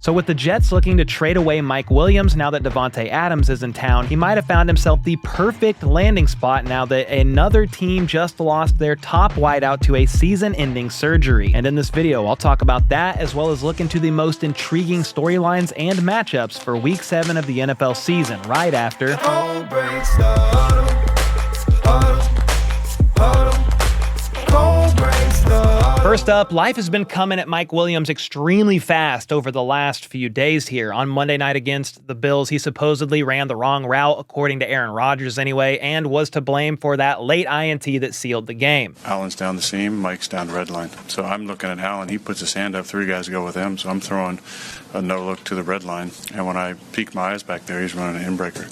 So with the Jets looking to trade away Mike Williams now that Davante Adams is in town, he might have found himself the perfect landing spot now that another team just lost their top wideout to a season-ending surgery. And in this video, I'll talk about that as well as look into the most intriguing storylines and matchups for Week 7 of the NFL season right after... First up, life has been coming at Mike Williams extremely fast over the last few days here. On Monday night against the Bills, he supposedly ran the wrong route, according to Aaron Rodgers anyway, and was to blame for that late INT that sealed the game. Allen's down the seam, Mike's down the red line. So I'm looking at Allen, he puts his hand up, 3 guys go with him, so I'm throwing a no look to the red line. And when I peek my eyes back there, he's running an inbreaker.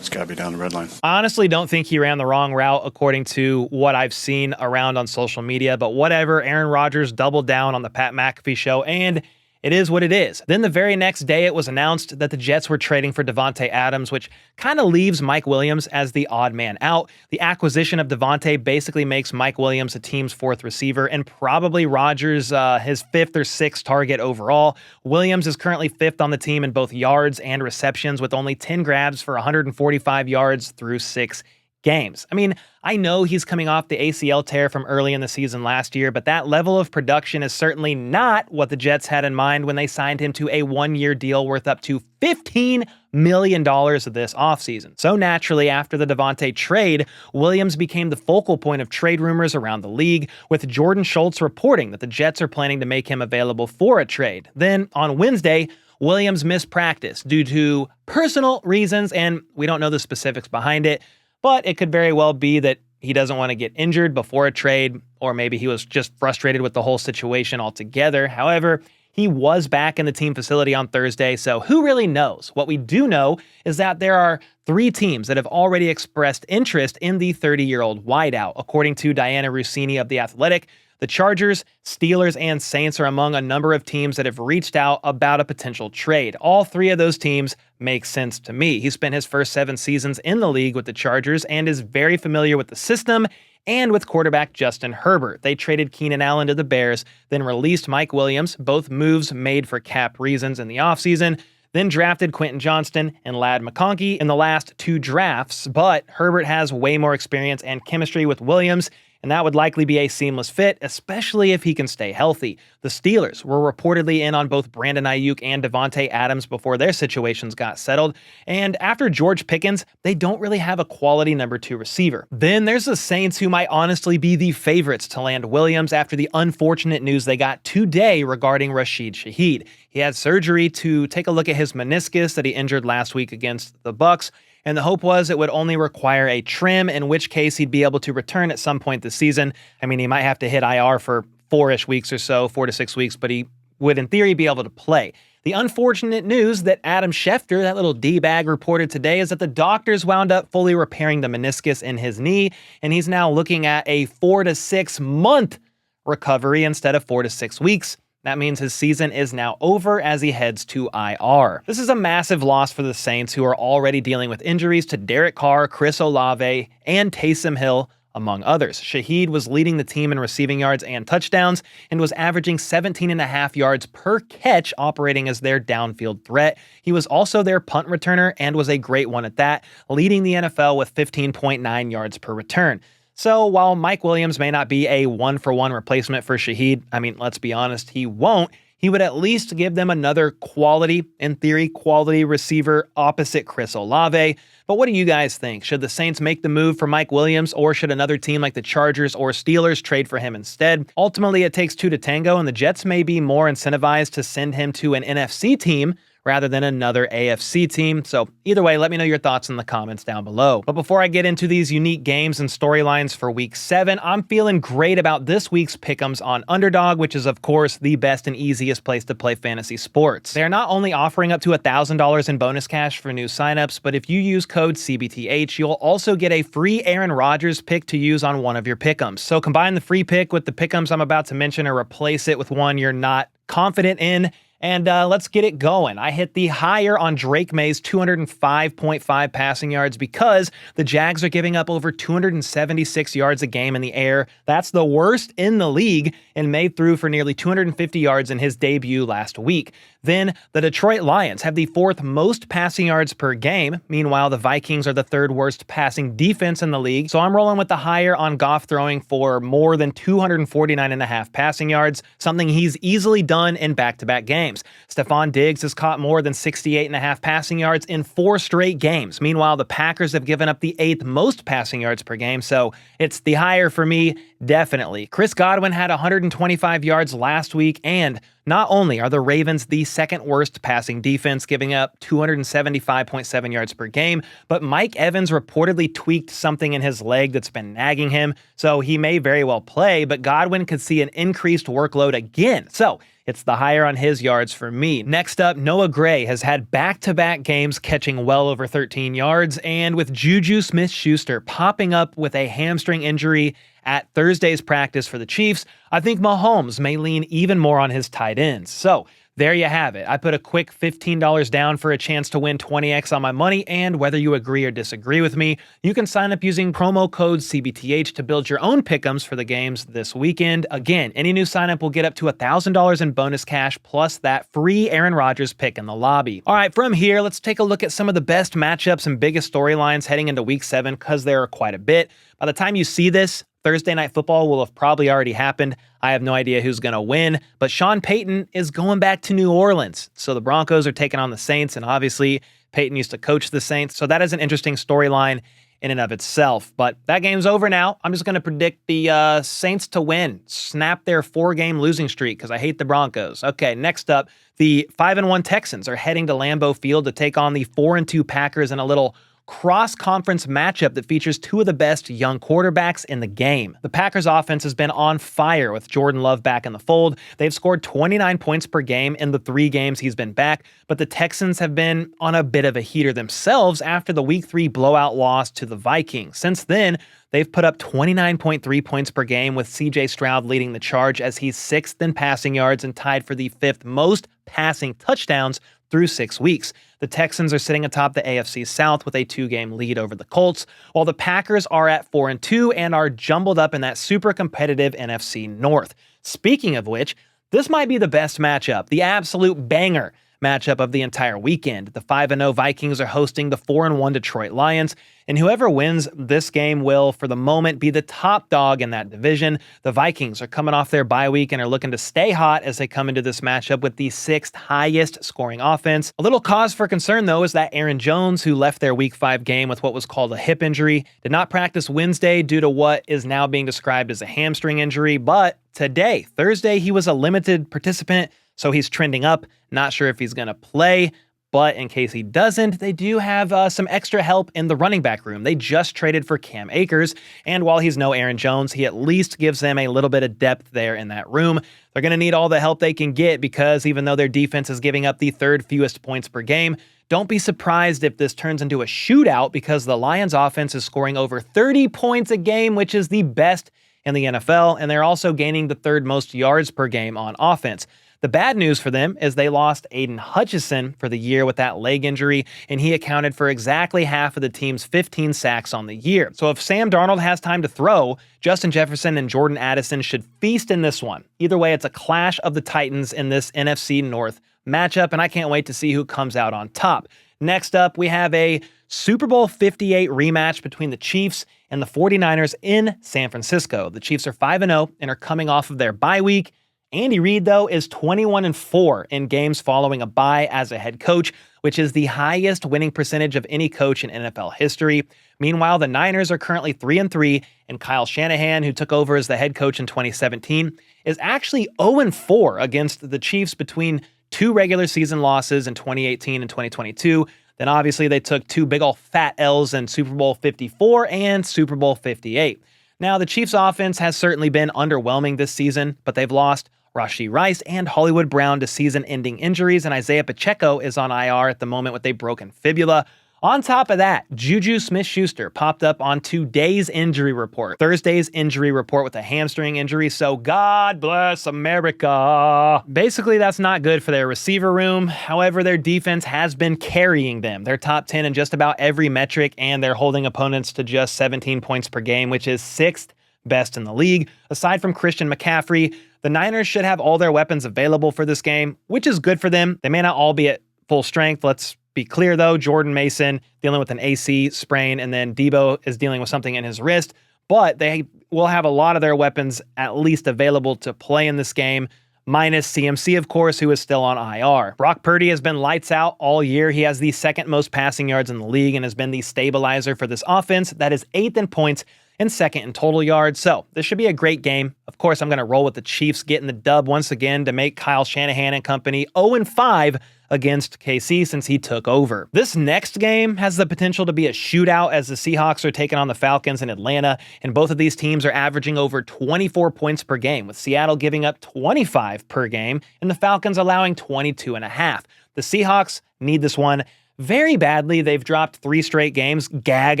It's got to be down the red line. I honestly don't think he ran the wrong route according to what I've seen around on social media, but whatever, Aaron Rodgers doubled down on the Pat McAfee show, and it is what it is. Then the very next day, it was announced that the Jets were trading for Davante Adams, which kind of leaves Mike Williams as the odd man out. The acquisition of Davante basically makes Mike Williams a team's 4th receiver and probably Rodgers his 5th or 6th target overall. Williams is currently 5th on the team in both yards and receptions with only 10 grabs for 145 yards through 6 games. I mean, I know he's coming off the ACL tear from early in the season last year, but that level of production is certainly not what the Jets had in mind when they signed him to a 1-year deal worth up to $15 million this offseason. So naturally, after the Davante trade, Williams became the focal point of trade rumors around the league, with Jordan Schultz reporting that the Jets are planning to make him available for a trade. Then, on Wednesday, Williams missed practice due to personal reasons, and we don't know the specifics behind it. But it could very well be that he doesn't want to get injured before a trade, or maybe he was just frustrated with the whole situation altogether. However, he was back in the team facility on Thursday, so who really knows? What we do know is that there are 3 teams that have already expressed interest in the 30-year-old wideout. According to Diana Rossini of The Athletic, the Chargers, Steelers, and Saints are among a number of teams that have reached out about a potential trade. All 3 of those teams make sense to me. He spent his first 7 seasons in the league with the Chargers and is very familiar with the system and with quarterback Justin Herbert. They traded Keenan Allen to the Bears, then released Mike Williams, both moves made for cap reasons in the offseason, then drafted Quentin Johnston and Ladd McConkey in the last 2 drafts, but Herbert has way more experience and chemistry with Williams, and that would likely be a seamless fit, especially if he can stay healthy. The Steelers were reportedly in on both Brandon Ayuk and Davante Adams before their situations got settled, and after George Pickens, they don't really have a quality number 2 receiver. Then there's the Saints, who might honestly be the favorites to land Williams after the unfortunate news they got today regarding Rashid Shaheed. He had surgery to take a look at his meniscus that he injured last week against the Bucs, and the hope was it would only require a trim, in which case he'd be able to return at some point this season. I mean, he might have to hit IR for 4-ish weeks or so, 4 to 6 weeks, but he would, in theory, be able to play. The unfortunate news that Adam Schefter, that little D-bag, reported today is that the doctors wound up fully repairing the meniscus in his knee, and he's now looking at a 4 to 6 month recovery instead of 4 to 6 weeks. That means his season is now over as he heads to IR. This is a massive loss for the Saints, who are already dealing with injuries to Derek Carr, Chris Olave, and Taysom Hill, among others. Shaheed was leading the team in receiving yards and touchdowns and was averaging 17.5 yards per catch, operating as their downfield threat. He was also their punt returner and was a great one at that, leading the NFL with 15.9 yards per return. So while Mike Williams may not be a 1-for-1 replacement for Shaheed, I mean, let's be honest, he won't. He would at least give them another quality, in theory, quality receiver opposite Chris Olave. But what do you guys think? Should the Saints make the move for Mike Williams, or should another team like the Chargers or Steelers trade for him instead? Ultimately, it takes 2 to tango, and the Jets may be more incentivized to send him to an NFC team rather than another AFC team. So either way, let me know your thoughts in the comments down below. But before I get into these unique games and storylines for Week 7, I'm feeling great about this week's pick'ems on Underdog, which is of course the best and easiest place to play fantasy sports. They are not only offering up to $1,000 in bonus cash for new signups, but if you use code CBTH, you'll also get a free Aaron Rodgers pick to use on one of your pick'ems. So combine the free pick with the pick'ems I'm about to mention, or replace it with one you're not confident in, And let's get it going. I hit the higher on Drake May's 205.5 passing yards because the Jags are giving up over 276 yards a game in the air. That's the worst in the league, and May threw for nearly 250 yards in his debut last week. Then the Detroit Lions have the fourth most passing yards per game. Meanwhile, the Vikings are the third worst passing defense in the league. So I'm rolling with the higher on Goff throwing for more than 249.5 passing yards, something he's easily done in back-to-back games. Stephon Diggs has caught more than 68.5 passing yards in 4 straight games. Meanwhile, the Packers have given up the 8th most passing yards per game, so it's the higher for me, definitely. Chris Godwin had 125 yards last week, and not only are the Ravens the second worst passing defense, giving up 275.7 yards per game, but Mike Evans reportedly tweaked something in his leg that's been nagging him, so he may very well play, but Godwin could see an increased workload again. So it's the higher on his yards for me. Next up, Noah Gray has had back-to-back games catching well over 13 yards, and with Juju Smith-Schuster popping up with a hamstring injury at Thursday's practice for the Chiefs, I think Mahomes may lean even more on his tight ends. So there you have it. I put a quick $15 down for a chance to win 20x on my money, and whether you agree or disagree with me, you can sign up using promo code CBTH to build your own pick'ems for the games this weekend. Again, any new sign up will get up to $1,000 in bonus cash plus that free Aaron Rodgers pick in the lobby. All right, from here, let's take a look at some of the best matchups and biggest storylines heading into week 7 because there are quite a bit. By the time you see this, Thursday Night Football will have probably already happened. I have no idea who's going to win, but Sean Payton is going back to New Orleans. So the Broncos are taking on the Saints, and obviously Payton used to coach the Saints. So that is an interesting storyline in and of itself. But that game's over now. I'm just going to predict the Saints to win, snap their 4-game losing streak because I hate the Broncos. Okay, next up, the 5-1 Texans are heading to Lambeau Field to take on the 4-2 Packers in a little cross-conference matchup that features 2 of the best young quarterbacks in the game. The Packers offense has been on fire with Jordan Love back in the fold. They've scored 29 points per game in the 3 games he's been back, but the Texans have been on a bit of a heater themselves after the Week 3 blowout loss to the Vikings. Since then, they've put up 29.3 points per game with C.J. Stroud leading the charge as he's 6th in passing yards and tied for the 5th most passing touchdowns through 6 weeks. The Texans are sitting atop the AFC South with a 2-game lead over the Colts, while the Packers are at 4-2 and are jumbled up in that super competitive NFC North. Speaking of which, this might be the best matchup, the absolute banger matchup of the entire weekend. The 5-0 Vikings are hosting the 4-1 Detroit Lions, and whoever wins this game will, for the moment, be the top dog in that division. The Vikings are coming off their bye week and are looking to stay hot as they come into this matchup with the 6th highest scoring offense. A little cause for concern, though, is that Aaron Jones, who left their Week 5 game with what was called a hip injury, did not practice Wednesday due to what is now being described as a hamstring injury, but today, Thursday, he was a limited participant, so he's trending up. Not sure if he's going to play, but in case he doesn't, they do have some extra help in the running back room. They just traded for Cam Akers, and while he's no Aaron Jones, he at least gives them a little bit of depth there in that room. They're going to need all the help they can get because even though their defense is giving up the 3rd fewest points per game, don't be surprised if this turns into a shootout because the Lions offense is scoring over 30 points a game, which is the best in the NFL, and they're also gaining the 3rd most yards per game on offense. The bad news for them is they lost Aiden Hutchinson for the year with that leg injury, and he accounted for exactly half of the team's 15 sacks on the year. So if Sam Darnold has time to throw, Justin Jefferson and Jordan Addison should feast in this one. Either way, it's a clash of the Titans in this NFC North matchup, and I can't wait to see who comes out on top. Next up, we have a Super Bowl 58 rematch between the Chiefs and the 49ers in San Francisco. The Chiefs are 5-0 and are coming off of their bye week. Andy Reid, though, is 21-4 in games following a bye as a head coach, which is the highest winning percentage of any coach in NFL history. Meanwhile, the Niners are currently 3-3, and Kyle Shanahan, who took over as the head coach in 2017, is actually 0-4 against the Chiefs between 2 regular season losses in 2018 and 2022. Then obviously they took 2 big ol' fat L's in Super Bowl 54 and Super Bowl 58. Now, the Chiefs' offense has certainly been underwhelming this season, but they've lost Rashee Rice and Hollywood Brown to season-ending injuries, and Isaiah Pacheco is on IR at the moment with a broken fibula. On top of that, Juju Smith-Schuster popped up on today's injury report, Thursday's injury report, with a hamstring injury, so God bless America. Basically, that's not good for their receiver room. However, their defense has been carrying them. They're top 10 in just about every metric, and they're holding opponents to just 17 points per game, which is 6th best in the league. Aside from Christian McCaffrey, the Niners should have all their weapons available for this game, which is good for them. They may not all be at full strength. Let's be clear, though. Jordan Mason dealing with an AC sprain, and then Debo is dealing with something in his wrist. But they will have a lot of their weapons at least available to play in this game, minus CMC, of course, who is still on IR. Brock Purdy has been lights out all year. He has the 2nd most passing yards in the league and has been the stabilizer for this offense. That is 8th in points and 2nd in total yards. So this should be a great game. Of course, I'm going to roll with the Chiefs getting the dub once again to make Kyle Shanahan and company 0-5 against KC since he took over. This next game has the potential to be a shootout as the Seahawks are taking on the Falcons in Atlanta, and both of these teams are averaging over 24 points per game, with Seattle giving up 25 per game and the Falcons allowing 22.5. The Seahawks need this one very badly. They've dropped 3 straight games, gag,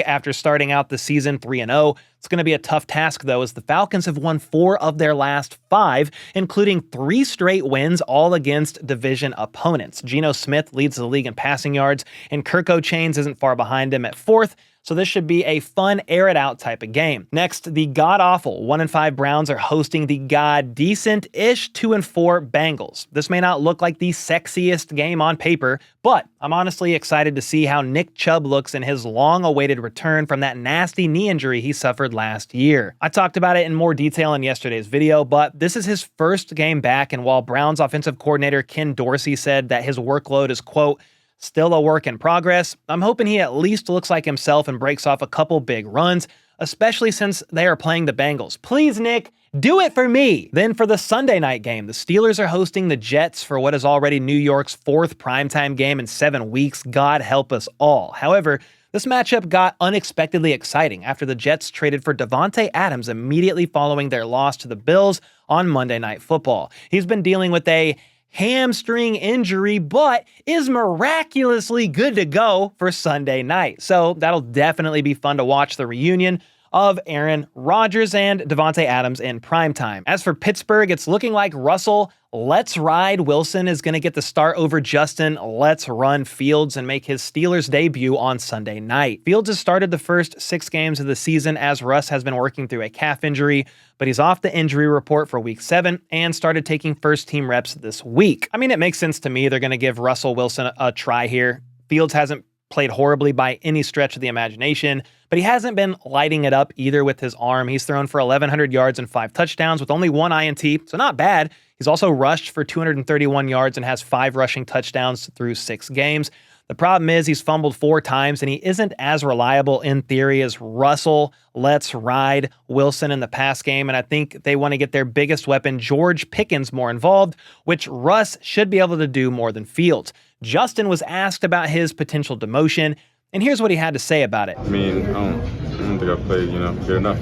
after starting out the season 3-0. It's going to be a tough task, though, as the Falcons have won 4 of their last 5, including 3 straight wins, all against division opponents. Geno Smith leads the league in passing yards, and Kirko Chains isn't far behind him at 4th. So this should be a fun, air-it-out type of game. Next, the god-awful 1-5 Browns are hosting the god-decent-ish 2-4 Bengals. This may not look like the sexiest game on paper, but I'm honestly excited to see how Nick Chubb looks in his long-awaited return from that nasty knee injury he suffered last year. I talked about it in more detail in yesterday's video, but this is his first game back, and while Browns offensive coordinator Ken Dorsey said that his workload is, quote, still a work in progress, I'm hoping he at least looks like himself and breaks off a couple big runs, especially since they are playing the Bengals. Please, Nick, do it for me. Then for the Sunday night game, the Steelers are hosting the Jets for what is already New York's 4th primetime game in 7 weeks. God help us all. However, this matchup got unexpectedly exciting after the Jets traded for Davante Adams immediately following their loss to the Bills on Monday Night Football. He's been dealing with a hamstring injury, but is miraculously good to go for Sunday night. So that'll definitely be fun to watch the reunion of Aaron Rodgers and Davante Adams in primetime. As for Pittsburgh, it's looking like Russell Let's Ride Wilson is going to get the start over Justin Let's Run Fields and make his Steelers debut on Sunday night. Fields has started the first 6 games of the season as Russ has been working through a calf injury, but he's off the injury report for week 7 and started taking first-team reps this week. I mean, it makes sense to me. They're going to give Russell Wilson a try here. Fields hasn't played horribly by any stretch of the imagination, but he hasn't been lighting it up either with his arm. He's thrown for 1,100 yards and 5 touchdowns with only 1 INT, so not bad. He's also rushed for 231 yards and has 5 rushing touchdowns through 6 games. The problem is he's fumbled 4 times, and he isn't as reliable in theory as Russell Let's Ride Wilson in the pass game, and I think they want to get their biggest weapon, George Pickens, more involved, which Russ should be able to do more than Fields. Justin was asked about his potential demotion, and here's what he had to say about it. I mean, I don't think I played, good enough.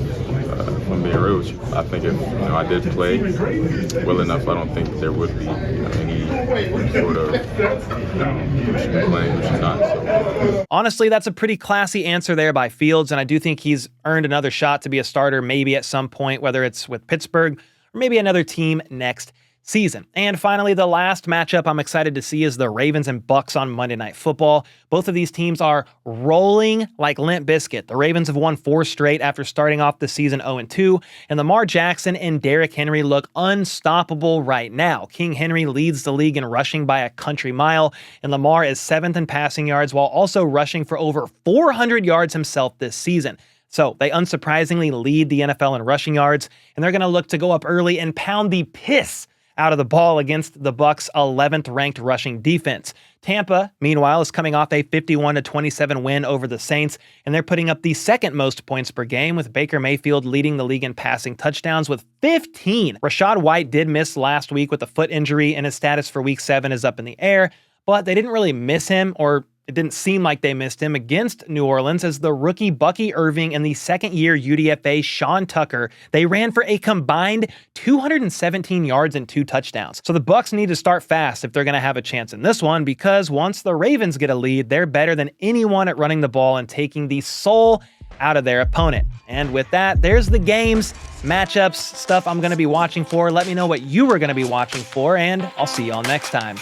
If I'm being real with you, I think if I did play well enough, I don't think there would be any sort of who should be playing, who should not. So. Honestly, that's a pretty classy answer there by Fields, and I do think he's earned another shot to be a starter maybe at some point, whether it's with Pittsburgh or maybe another team next season. And finally, the last matchup I'm excited to see is the Ravens and Bucs on Monday Night Football. Both of these teams are rolling like Limp Bizkit. The Ravens have won 4 straight after starting off the season 0-2, and Lamar Jackson and Derrick Henry look unstoppable right now. King Henry leads the league in rushing by a country mile, and Lamar is 7th in passing yards while also rushing for over 400 yards himself this season. So they unsurprisingly lead the NFL in rushing yards, and they're going to look to go up early and pound the piss out of the ball against the Bucs' 11th ranked rushing defense. Tampa, meanwhile, is coming off a 51-27 win over the Saints, and they're putting up the 2nd most points per game, with Baker Mayfield leading the league in passing touchdowns with 15. Rachaad White did miss last week with a foot injury, and his status for week 7 is up in the air, but they didn't really miss him or It didn't seem like they missed him against New Orleans as the rookie Bucky Irving and the second-year UDFA Sean Tucker, they ran for a combined 217 yards and 2 touchdowns. So the Bucs need to start fast if they're going to have a chance in this one, because once the Ravens get a lead, they're better than anyone at running the ball and taking the soul out of their opponent. And with that, there's the games, matchups, stuff I'm going to be watching for. Let me know what you were going to be watching for, and I'll see y'all next time.